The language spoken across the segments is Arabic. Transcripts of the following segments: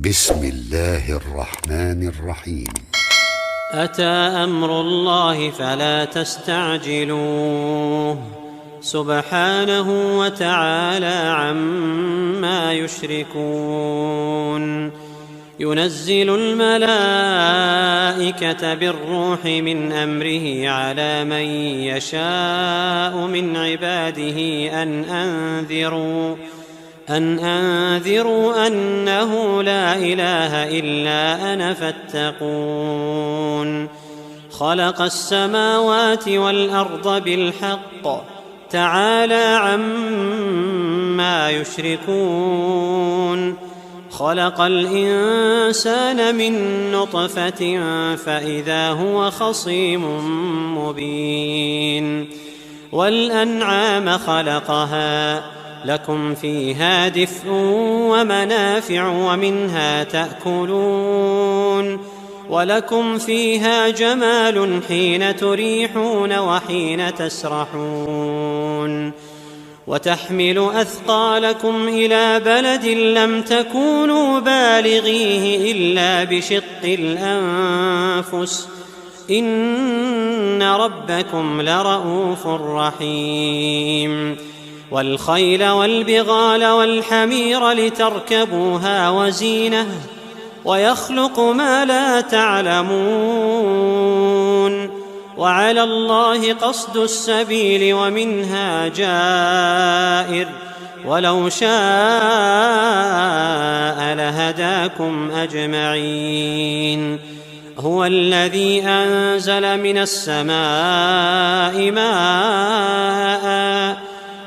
بسم الله الرحمن الرحيم. أتى أمر الله فلا تستعجلوه سبحانه وتعالى عما يشركون. ينزل الملائكة بالروح من أمره على من يشاء من عباده أن أنذروا أنه لا إله إلا أنا فاتقون. خلق السماوات والأرض بالحق تعالى عما يشركون. خلق الإنسان من نطفة فإذا هو خصيم مبين. والأنعام خلقها لكم فيها دفء ومنافع ومنها تأكلون ولكم فيها جمال حين تريحون وحين تسرحون. وتحمل أثقالكم إلى بلد لم تكونوا بالغيه إلا بشق الأنفس إن ربكم لرءوف رحيم. والخيل والبغال والحمير لتركبوها وزينة ويخلق ما لا تعلمون. وعلى الله قصد السبيل ومنها جائر ولو شاء لهداكم أجمعين. هو الذي أنزل من السماء ماء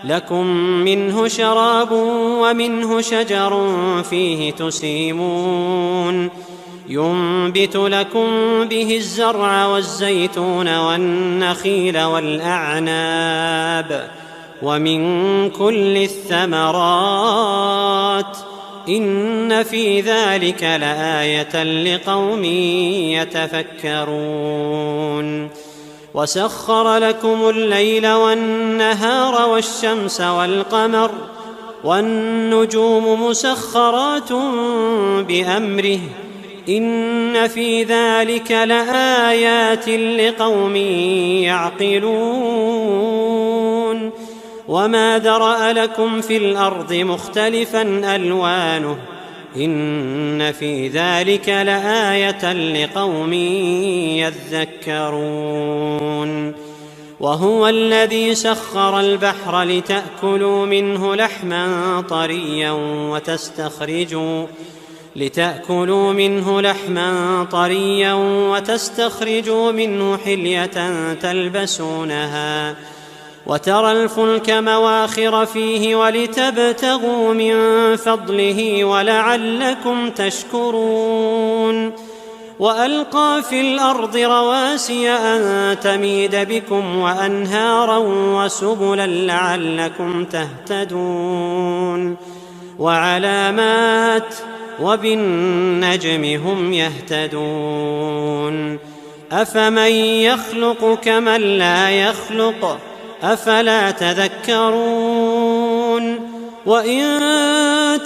لكم منه شراب ومنه شجر فيه تسيمون. ينبت لكم به الزرع والزيتون والنخيل والأعناب ومن كل الثمرات إن في ذلك لآية لقوم يتفكرون. وسخر لكم الليل والنهار والشمس والقمر والنجوم مسخرات بأمره إن في ذلك لآيات لقوم يعقلون. وما ذرأ لكم في الأرض مختلفا ألوانه إن في ذلك لآية لقوم يذكرون. وهو الذي سخر البحر لتأكلوا منه لحما طريا وتستخرجوا منه حلية تلبسونها وترى الفلك مواخر فيه ولتبتغوا من فضله ولعلكم تشكرون. وألقى في الأرض رواسي أن تميد بكم وأنهارا وسبلا لعلكم تهتدون. وعلامات وبالنجم هم يهتدون. أفمن يخلق كمن لا يخلق أفلا تذكرون. وإن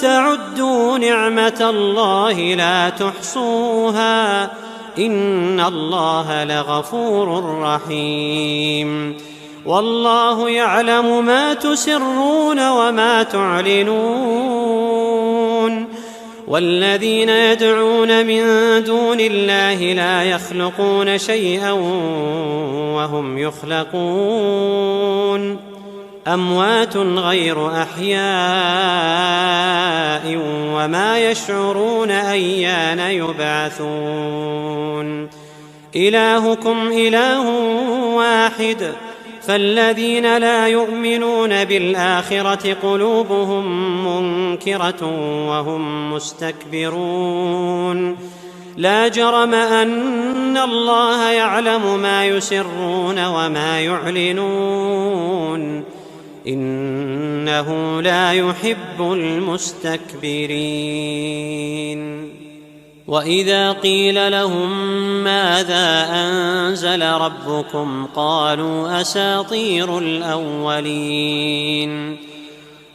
تعدوا نعمة الله لا تحصوها إن الله لغفور رحيم. والله يعلم ما تسرون وما تعلنون. والذين يدعون من دون الله لا يخلقون شيئا وهم يخلقون أموات غير أحياء وما يشعرون أيان يبعثون. إلهكم إله واحد فالذين لا يؤمنون بالآخرة قلوبهم منكرة وهم مستكبرون. لا جرم أن الله يعلم ما يسرون وما يعلنون إنه لا يحب المستكبرين. وإذا قيل لهم ماذا أنزل ربكم قالوا أساطير الأولين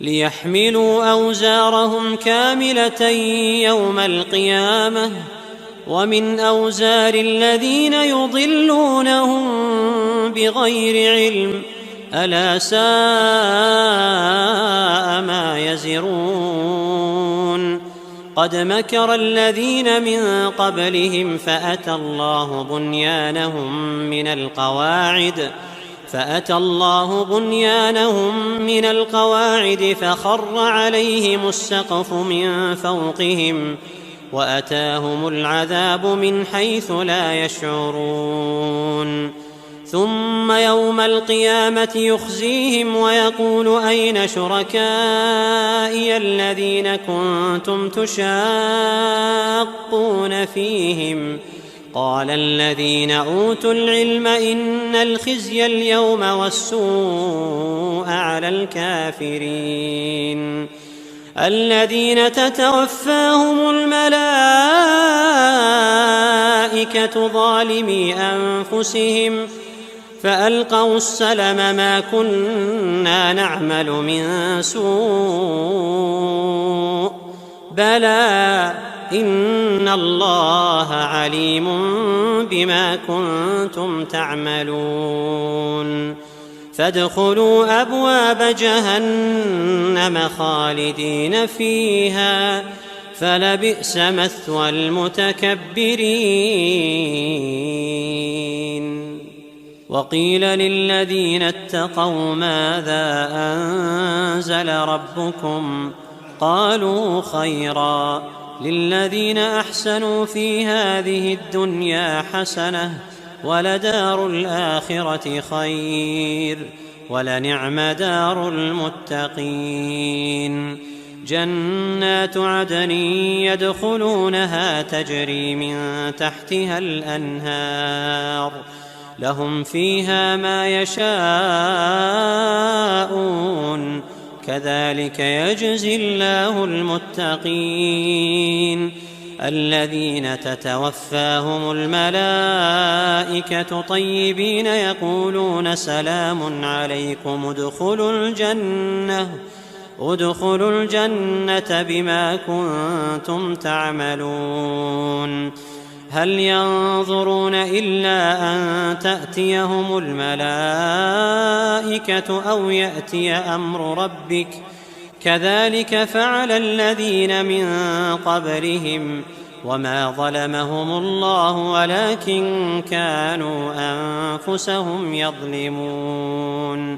ليحملوا أوزارهم كاملة يوم القيامة ومن أوزار الذين يضلونهم بغير علم ألا ساء ما يزرون قد مكر الذين من قبلهم فأتى الله بنيانهم من القواعد فخر عليهم السقف من فوقهم وأتاهم العذاب من حيث لا يشعرون ثم يوم القيامة يخزيهم ويقول أين شركائي الذين كنتم تشاقون فيهم قال الذين أوتوا العلم إن الخزي اليوم والسوء على الكافرين الذين تتوفاهم الملائكة ظالمي أنفسهم فألقوا السلم ما كنا نعمل من سوء بلى إن الله عليم بما كنتم تعملون فادخلوا أبواب جهنم خالدين فيها فلبئس مثوى المتكبرين وقيل للذين اتقوا ماذا أنزل ربكم قالوا خيرا للذين أحسنوا في هذه الدنيا حسنة ولدار الآخرة خير ولنعم دار المتقين جنات عدن يدخلونها تجري من تحتها الأنهار لهم فيها ما يشاءون كذلك يجزي الله المتقين الذين تتوفاهم الملائكة طيبين يقولون سلام عليكم ادخلوا الجنة بما كنتم تعملون هل ينظرون إلا أن تأتيهم الملائكة أو يأتي أمر ربك كذلك فعل الذين من قبلهم وما ظلمهم الله ولكن كانوا أنفسهم يظلمون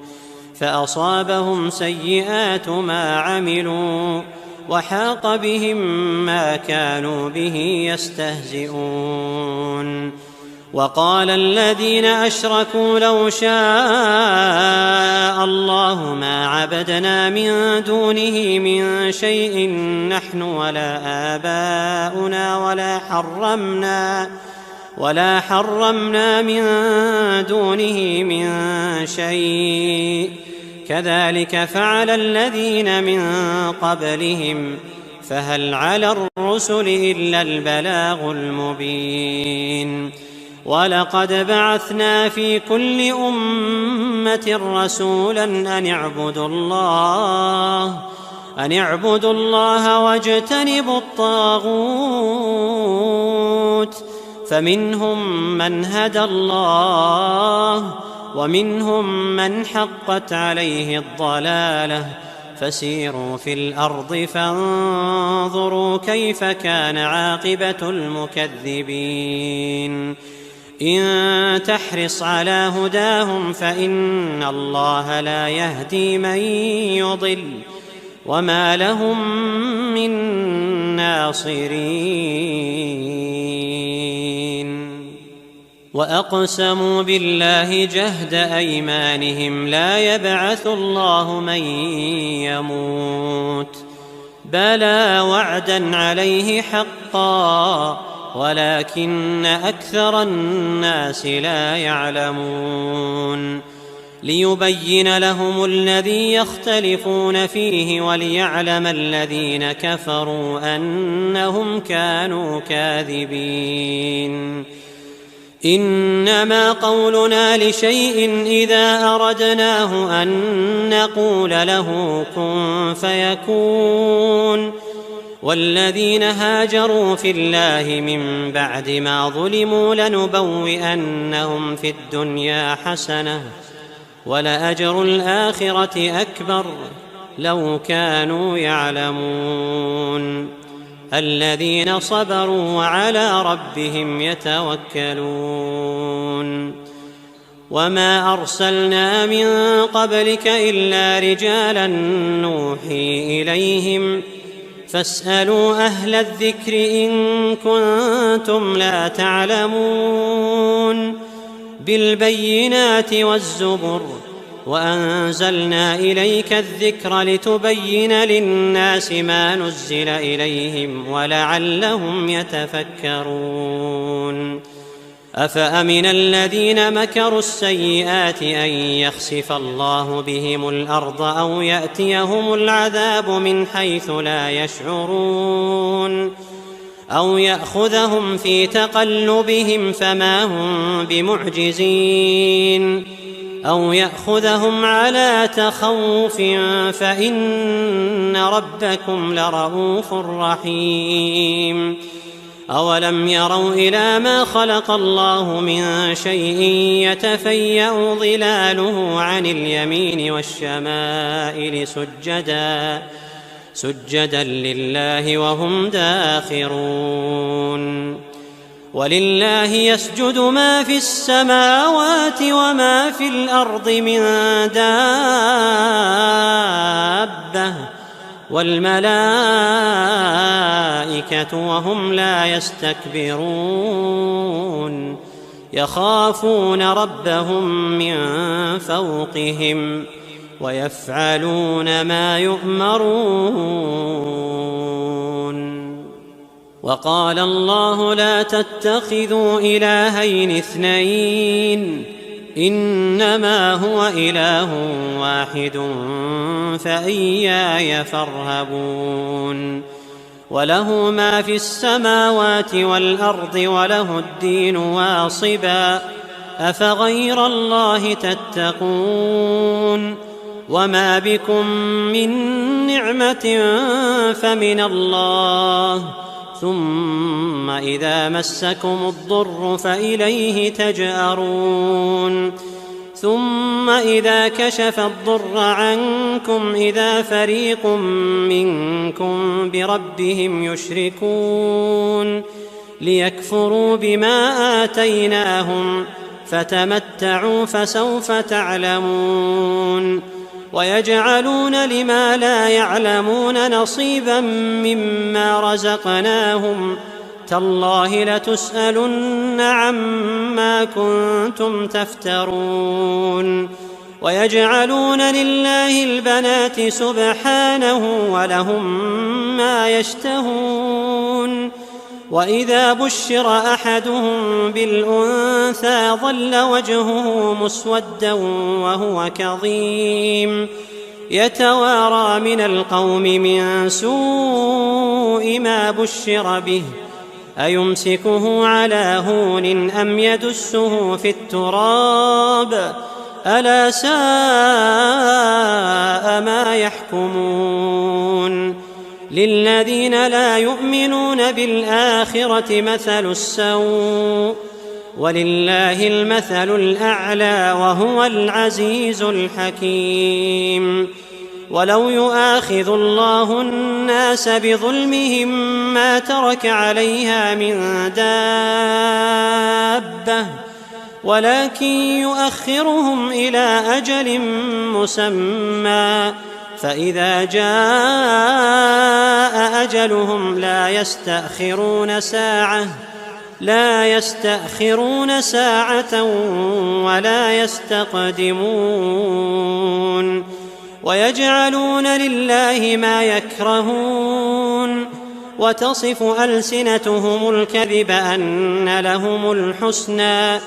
فأصابهم سيئات ما عملوا وحاق بهم ما كانوا به يستهزئون وقال الذين أشركوا لو شاء الله ما عبدنا من دونه من شيء نحن ولا آباؤنا ولا حرمنا من دونه من شيء كذلك فعل الذين من قبلهم فهل على الرسل إلا البلاغ المبين ولقد بعثنا في كل أمة رسولا أن اعبدوا الله واجتنبوا الطاغوت فمنهم من هدى الله ومنهم من حقت عليه الضلالة فسيروا في الأرض فانظروا كيف كان عاقبة المكذبين إن تحرص على هداهم فإن الله لا يهدي من يضل وما لهم من ناصرين وأقسموا بالله جهد أيمانهم لا يبعث الله من يموت بلى وعدا عليه حقا ولكن أكثر الناس لا يعلمون ليبين لهم الذي يختلفون فيه وليعلم الذين كفروا أنهم كانوا كاذبين إنما قولنا لشيء إذا أردناه أن نقول له كن فيكون. والذين هاجروا في الله من بعد ما ظلموا لنبوئنهم في الدنيا حسنة ولأجر الآخرة أكبر لو كانوا يعلمون. الذين صبروا وعلى ربهم يتوكلون. وما أرسلنا من قبلك إلا رجالا نوحي إليهم فاسألوا أهل الذكر إن كنتم لا تعلمون. بالبينات والزبر وأنزلنا إليك الذكر لتبين للناس ما نزل إليهم ولعلهم يتفكرون. أفأمن الذين مكروا السيئات أن يخسف الله بهم الأرض أو يأتيهم العذاب من حيث لا يشعرون أو يأخذهم في تقلبهم فما هم بمعجزين أو يأخذهم على تخوف فإن ربكم لرءوف رحيم. أولم يروا إلى ما خلق الله من شيء يتفيأ ظلاله عن اليمين والشمائل سجدا لله وهم داخرون. ولله يسجد ما في السماوات وما في الأرض من دابة والملائكة وهم لا يستكبرون يخافون ربهم من فوقهم ويفعلون ما يؤمرون. وقال الله لا تتخذوا إلهين اثنين إنما هو إله واحد فإياي فارهبون. وله ما في السماوات والأرض وله الدين واصبا أفغير الله تتقون. وما بكم من نعمة فمن الله ثم إذا مسكم الضر فإليه تجأرون. ثم إذا كشف الضر عنكم إذا فريق منكم بربهم يشركون ليكفروا بما آتيناهم فتمتعوا فسوف تعلمون. ويجعلون لما لا يعلمون نصيبا مما رزقناهم تالله لتسألن عما كنتم تفترون. ويجعلون لله البنات سبحانه ولهم ما يشتهون. وإذا بشر أحدهم بالأنثى ظل وجهه مسودا وهو كظيم يتوارى من القوم من سوء ما بشر به أيمسكه على هون أم يدسه في التراب ألا ساء ما يحكمون. للذين لا يؤمنون بالآخرة مثل السوء ولله المثل الأعلى وهو العزيز الحكيم. ولو يؤاخذ الله الناس بظلمهم ما ترك عليها من دابة ولكن يؤخرهم إلى أجل مسمى فإذا جاء أجلهم لا يستأخرون ساعة ولا يستقدمون. ويجعلون لله ما يكرهون وتصف ألسنتهم الكذب أن لهم الحسنى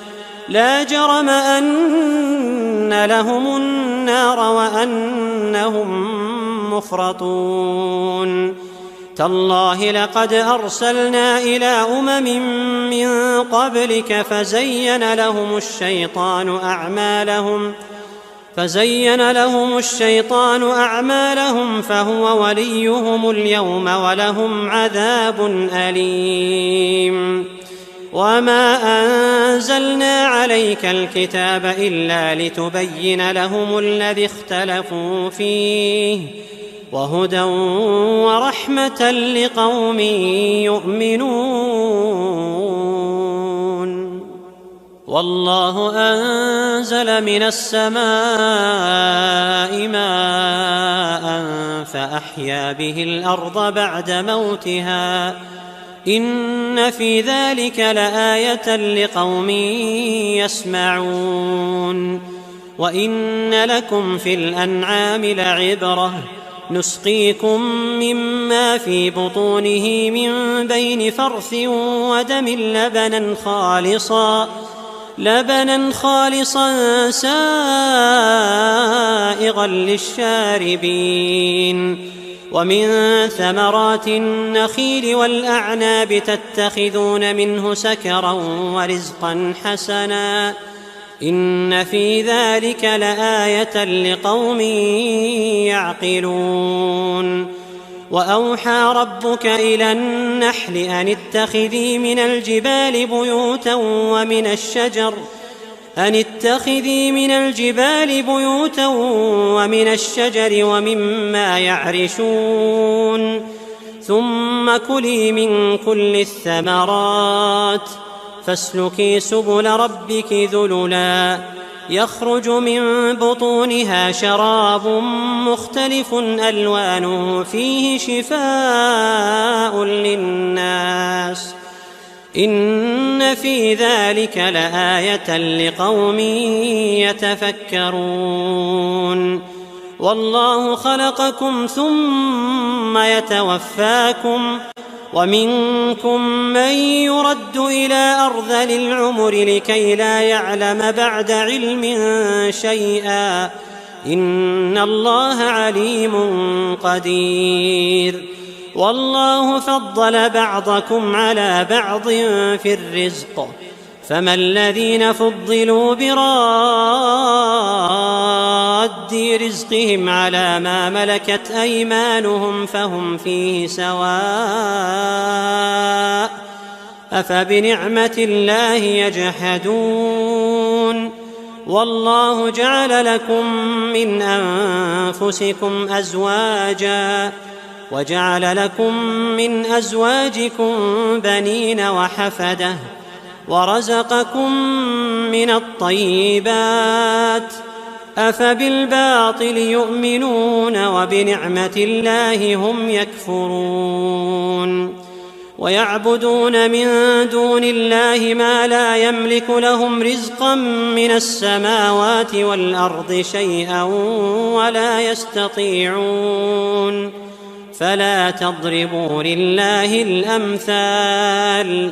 لا جرم أن لهم النار وأنهم مفرطون. تالله لقد أرسلنا إلى أمم من قبلك فزين لهم الشيطان أعمالهم فهو وليهم اليوم ولهم عذاب أليم. وما أنزلنا عليك الكتاب إلا لتبين لهم الذي اختلفوا فيه وهدى ورحمة لقوم يؤمنون. والله أنزل من السماء ماء فأحيا به الأرض بعد موتها إن في ذلك لآية لقوم يسمعون. وإن لكم في الأنعام لعبرة نسقيكم مما في بطونه من بين فرث ودم لبنا خالصا سائغا للشاربين. ومن ثمرات النخيل والأعناب تتخذون منه سكرا ورزقا حسنا إن في ذلك لآية لقوم يعقلون. وأوحى ربك إلى النحل أن اتخذي من الجبال بيوتا ومن الشجر ومما يعرشون ثم كلي من كل الثمرات فاسلكي سبل ربك ذللا يخرج من بطونها شراب مختلف ألوانه فيه شفاء للناس إن في ذلك لآية لقوم يتفكرون. والله خلقكم ثم يتوفاكم ومنكم من يرد إلى أرذل العمر لكي لا يعلم بعد علم شيئا إن الله عليم قدير. والله فضل بعضكم على بعض في الرزق فما الذين فضلوا براد رزقهم على ما ملكت أيمانهم فهم فيه سواء أفبنعمة الله يجحدون. والله جعل لكم من أنفسكم أزواجا وجعل لكم من أزواجكم بنين وحفدة ورزقكم من الطيبات أفبالباطل يؤمنون وبنعمة الله هم يكفرون. ويعبدون من دون الله ما لا يملك لهم رزقا من السماوات والأرض شيئا ولا يستطيعون فلا تضربوا لله الأمثال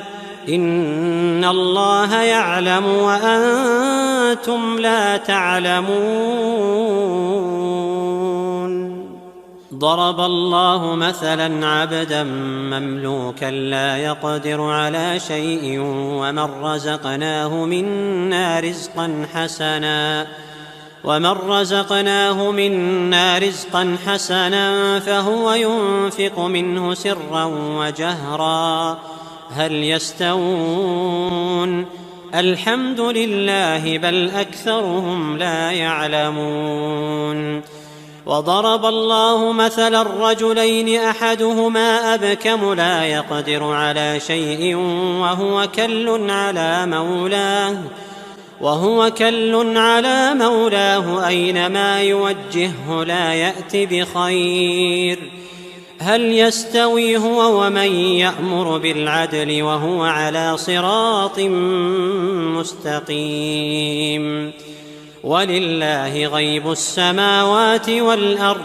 إن الله يعلم وأنتم لا تعلمون. ضرب الله مثلا عبدا مملوكا لا يقدر على شيء ومن رزقناه منا رزقا حسنا فهو ينفق منه سرا وجهرا هل يستوون الحمد لله بل أكثرهم لا يعلمون. وضرب الله مثلا الرجلين أحدهما أبكم لا يقدر على شيء وهو كل على مولاه أينما يوجهه لا يأت بخير هل يستوي هو ومن يأمر بالعدل وهو على صراط مستقيم. ولله غيب السماوات والأرض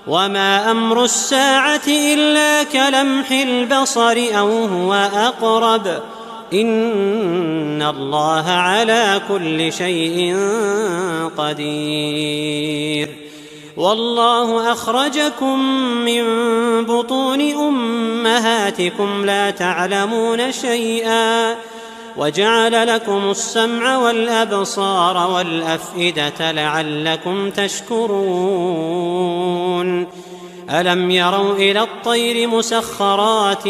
وما أمر الساعة إلا كلمح البصر أو هو أقرب إن الله على كل شيء قدير. والله أخرجكم من بطون أمهاتكم لا تعلمون شيئا وجعل لكم السمع والأبصار والأفئدة لعلكم تشكرون ألم يروا إلى الطير مسخرات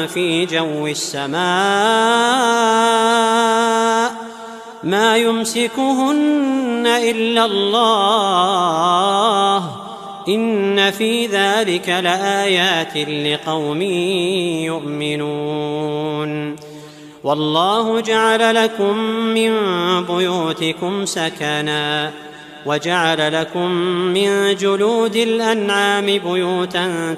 في جو السماء ما يمسكهن إلا الله إن في ذلك لآيات لقوم يؤمنون والله جعل لكم من بيوتكم سكنا وجعل لكم من جلود الأنعام بيوتا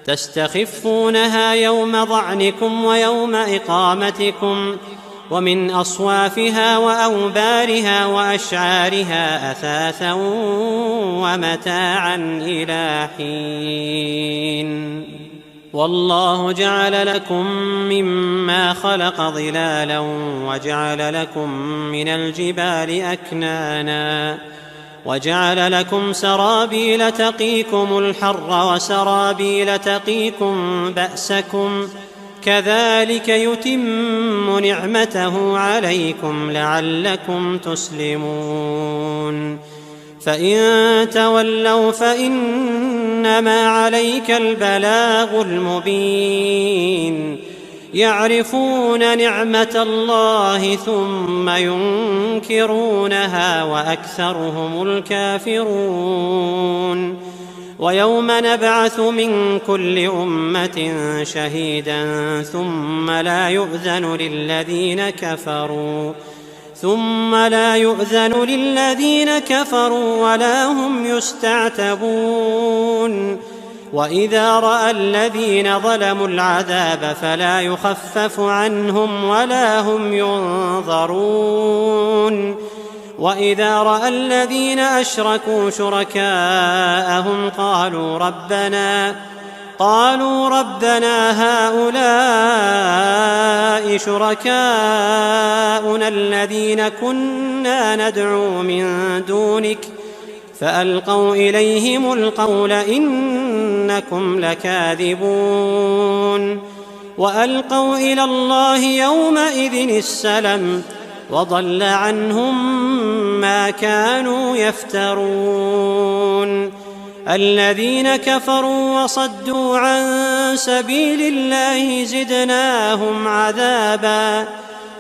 تستخفونها يوم ضعنكم ويوم إقامتكم ومن أصوافها وأوبارها وأشعارها أثاثا ومتاعا إلى حين والله جعل لكم مما خلق ظلالا وجعل لكم من الجبال أكنانا وجعل لكم سرابيل تقيكم الحر وسرابيل تقيكم بأسكم كذلك يتم نعمته عليكم لعلكم تسلمون فإن تولوا فإنما عليك البلاغ المبين يعرفون نعمة الله ثم ينكرونها وأكثرهم الكافرون ويوم نبعث من كل أمة شهيدا ثم لا يؤذن للذين كفروا ولا هم يستعتبون وإذا رأى الذين ظلموا العذاب فلا يخفف عنهم ولا هم ينظرون وإذا رأى الذين أشركوا شركاءهم قالوا ربنا هؤلاء شركاؤنا الذين كنا ندعو من دونك فألقوا إليهم القول إنكم لكاذبون وألقوا إلى الله يومئذ السلم وضل عنهم ما كانوا يفترون الذين كفروا وصدوا عن سبيل الله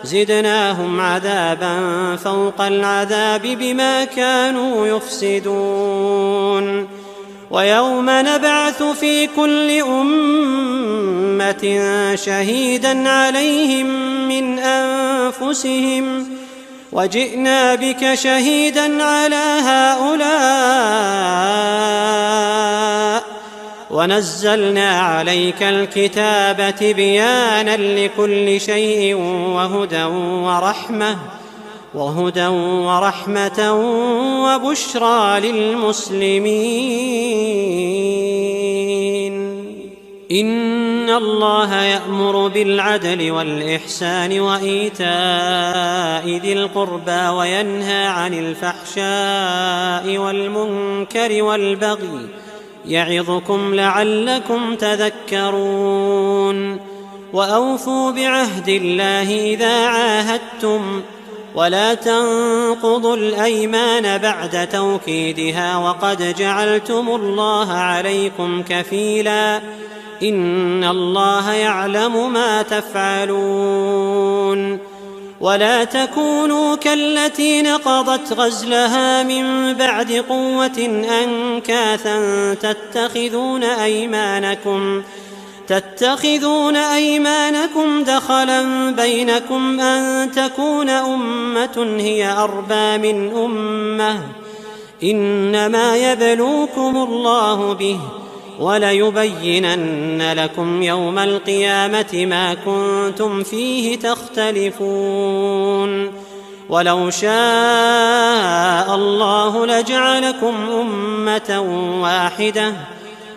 زدناهم عذابا فوق العذاب بما كانوا يفسدون ويوم نبعث في كل أمة شهيدا عليهم من أنفسهم وجئنا بك شهيدا على هؤلاء ونزلنا عليك الكتاب تبيانا لكل شيء وهدى ورحمة وبشرى للمسلمين إن الله يأمر بالعدل والإحسان وإيتاء ذي القربى وينهى عن الفحشاء والمنكر والبغي يعظكم لعلكم تذكرون وأوفوا بعهد الله إذا عاهدتم ولا تنقضوا الأيمان بعد توكيدها وقد جعلتم الله عليكم كفيلا إن الله يعلم ما تفعلون ولا تكونوا كالتي نقضت غزلها من بعد قوة أنكاثا تتخذون أيمانكم دخلا بينكم أن تكون أمة هي أربى من أمة إنما يبلوكم الله به وليبينن لكم يوم القيامة ما كنتم فيه تختلفون ولو شاء الله لجعلكم أمة واحدة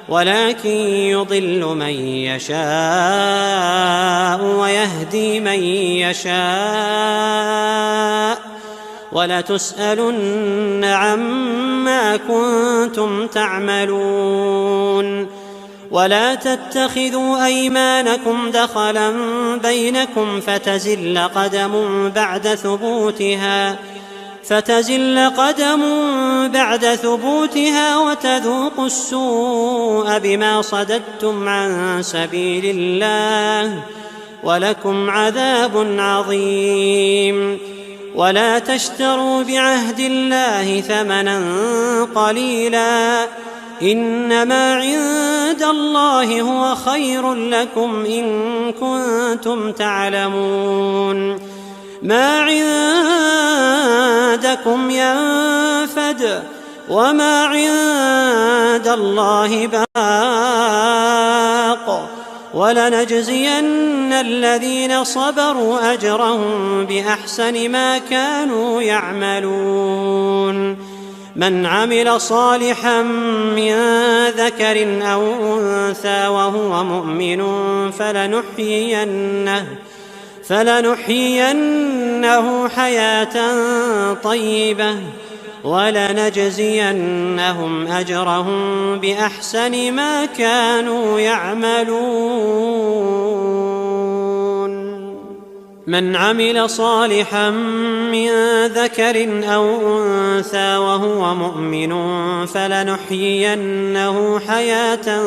ولكن يضل من يشاء ويهدي من يشاء ولتسألن عما كنتم تعملون. ولا تتخذوا أيمانكم دخلا بينكم فتزل قدم بعد ثبوتها وتذوقوا السوء بما صددتم عن سبيل الله ولكم عذاب عظيم. ولا تشتروا بعهد الله ثمنا قليلا، إنما عند الله هو خير لكم إن كنتم تعلمون. ما عندكم ينفد وما عند الله باق، ولنجزين الذين صبروا أجرهم بأحسن ما كانوا يعملون. من عمل صالحا من ذكر أو أنثى وهو مؤمن فلنحيينه حياة طيبة ولنجزينهم أجرهم بأحسن ما كانوا يعملون. من عمل صالحا من ذكر أو أنثى وهو مؤمن فلنحيينه حياة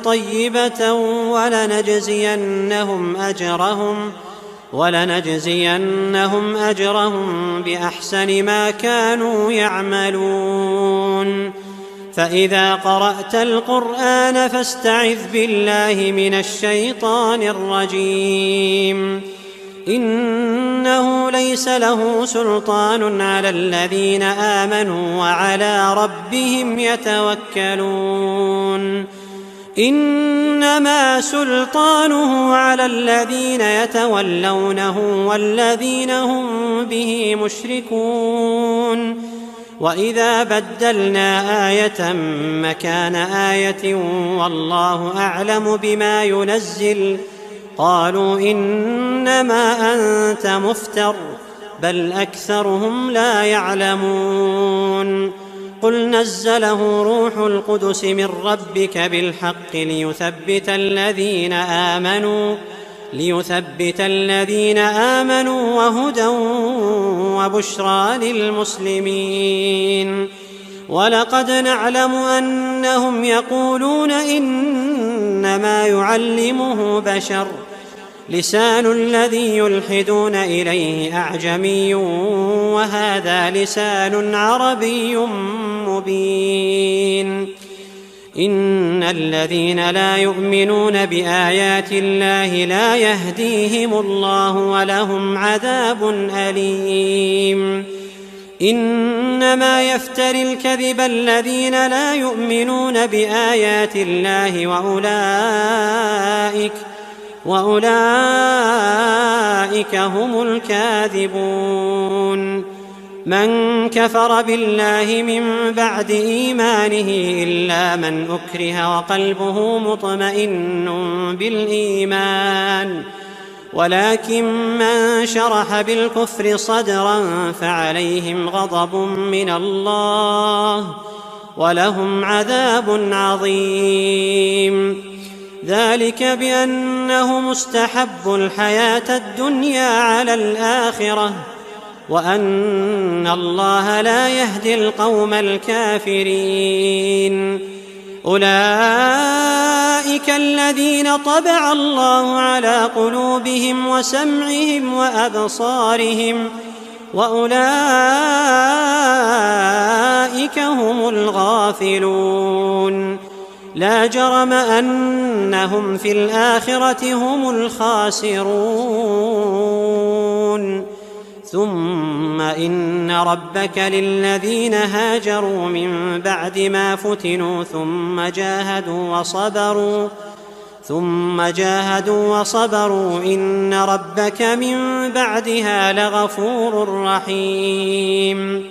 طيبة ولنجزينهم أجرهم بأحسن ما كانوا يعملون. فإذا قرأت القرآن فاستعذ بالله من الشيطان الرجيم. إنه ليس له سلطان على الذين آمنوا وعلى ربهم يتوكلون. إنما سلطانه على الذين يتولونه والذين هم به مشركون. وإذا بدلنا آية مكان آية والله أعلم بما ينزل قالوا إنما أنت مفتر بل أكثرهم لا يعلمون. قل نزله روح القدس من ربك بالحق ليثبت الذين آمنوا وهدى وبشرى للمسلمين. ولقد نعلم أنهم يقولون إنما يعلمه بشر لسان الذي يلحدون إليه أعجمي وهذا لسان عربي مبين. إن الذين لا يؤمنون بآيات الله لا يهديهم الله ولهم عذاب أليم. إنما يفتري الكذب الذين لا يؤمنون بآيات الله وأولئك هم الكاذبون. من كفر بالله من بعد إيمانه إلا من أكره وقلبه مطمئن بالإيمان ولكن من شرح بالكفر صدرا فعليهم غضب من الله ولهم عذاب عظيم. ذلك بأنهم استحبوا الحياة الدنيا على الآخرة وأن الله لا يهدي القوم الكافرين. أولئك الذين طبع الله على قلوبهم وسمعهم وأبصارهم وأولئك هم الغافلون. لا جرم أنهم في الآخرة هم الخاسرون. ثم إن ربك للذين هاجروا من بعد ما فتنوا ثم جاهدوا وصبروا إن ربك من بعدها لغفور رحيم.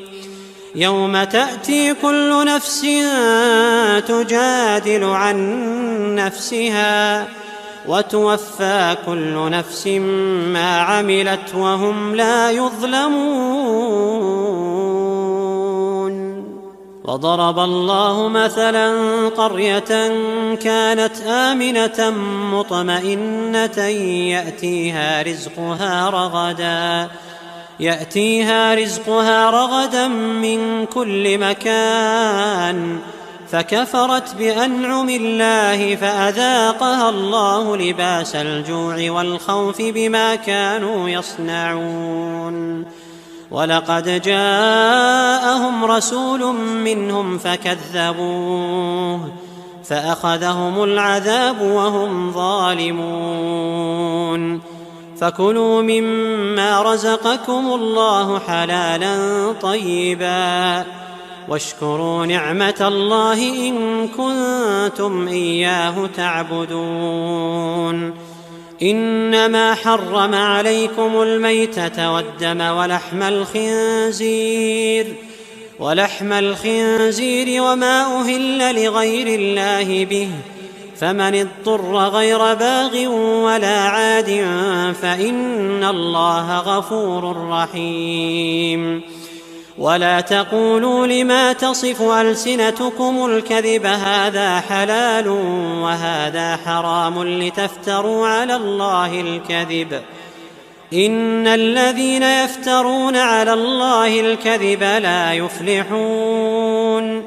يوم تأتي كل نفس تجادل عن نفسها وتوفى كل نفس ما عملت وهم لا يظلمون. وضرب الله مثلا قرية كانت آمنة مطمئنة يأتيها رزقها رغدا من كل مكان فكفرت بأنعم الله فأذاقها الله لباس الجوع والخوف بما كانوا يصنعون. ولقد جاءهم رسول منهم فكذبوه فأخذهم العذاب وهم ظالمون. فكلوا مما رزقكم الله حلالا طيبا واشكروا نعمة الله إن كنتم إياه تعبدون. إنما حرم عليكم الميتة والدم ولحم الخنزير وما أهل لغير الله به، فمن اضطر غير باغ ولا عاد فإن الله غفور رحيم. ولا تقولوا لما تصف ألسنتكم الكذب هذا حلال وهذا حرام لتفتروا على الله الكذب، إن الذين يفترون على الله الكذب لا يفلحون.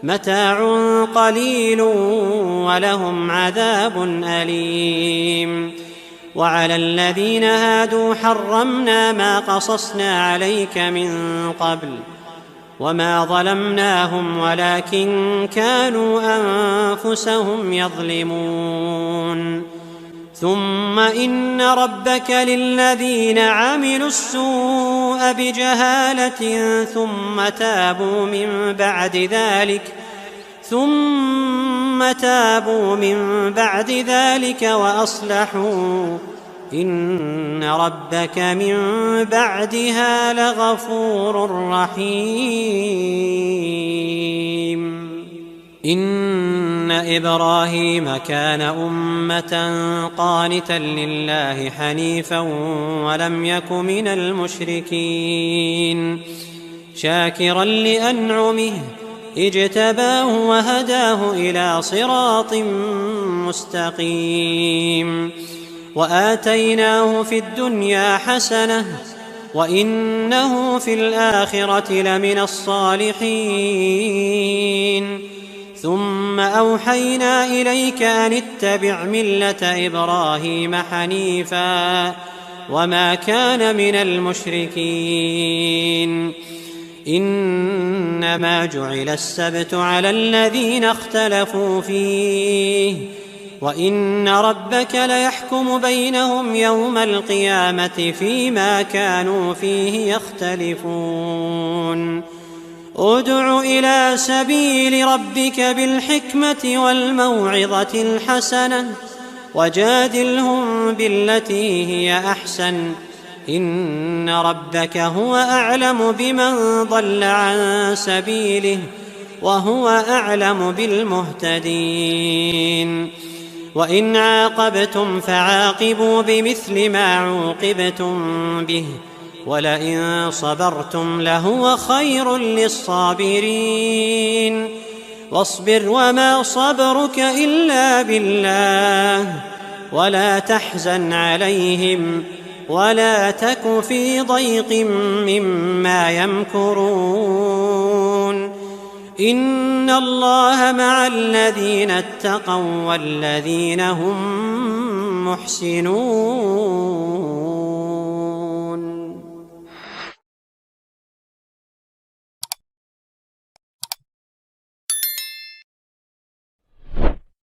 متاع قليل ولهم عذاب أليم. وعلى الذين هادوا حرمنا ما قصصنا عليك من قبل وما ظلمناهم ولكن كانوا أنفسهم يظلمون. ثم إن ربك للذين عملوا السوء بجهالة ثم تابوا من بعد ذلك وأصلحوا إن ربك من بعدها لغفور رحيم. إن إبراهيم كان أمة قانتا لله حنيفا ولم يك من المشركين، شاكرا لأنعمه اجتباه وهداه إلى صراط مستقيم. وآتيناه في الدنيا حسنة وإنه في الآخرة لمن الصالحين. ثم أوحينا إليك أن اتبع ملة إبراهيم حنيفا وما كان من المشركين. إنما جعل السبت على الذين اختلفوا فيه وإن ربك ليحكم بينهم يوم القيامة فيما كانوا فيه يختلفون. ادع إلى سبيل ربك بالحكمة والموعظة الحسنة وجادلهم بالتي هي أحسن، إن ربك هو أعلم بمن ضل عن سبيله وهو أعلم بالمهتدين. وإن عاقبتم فعاقبوا بمثل ما عوقبتم به ولئن صبرتم لهو خير للصابرين. واصبر وما صبرك إلا بالله ولا تحزن عليهم ولا تك في ضيق مما يمكرون. إن الله مع الذين اتقوا والذين هم محسنون.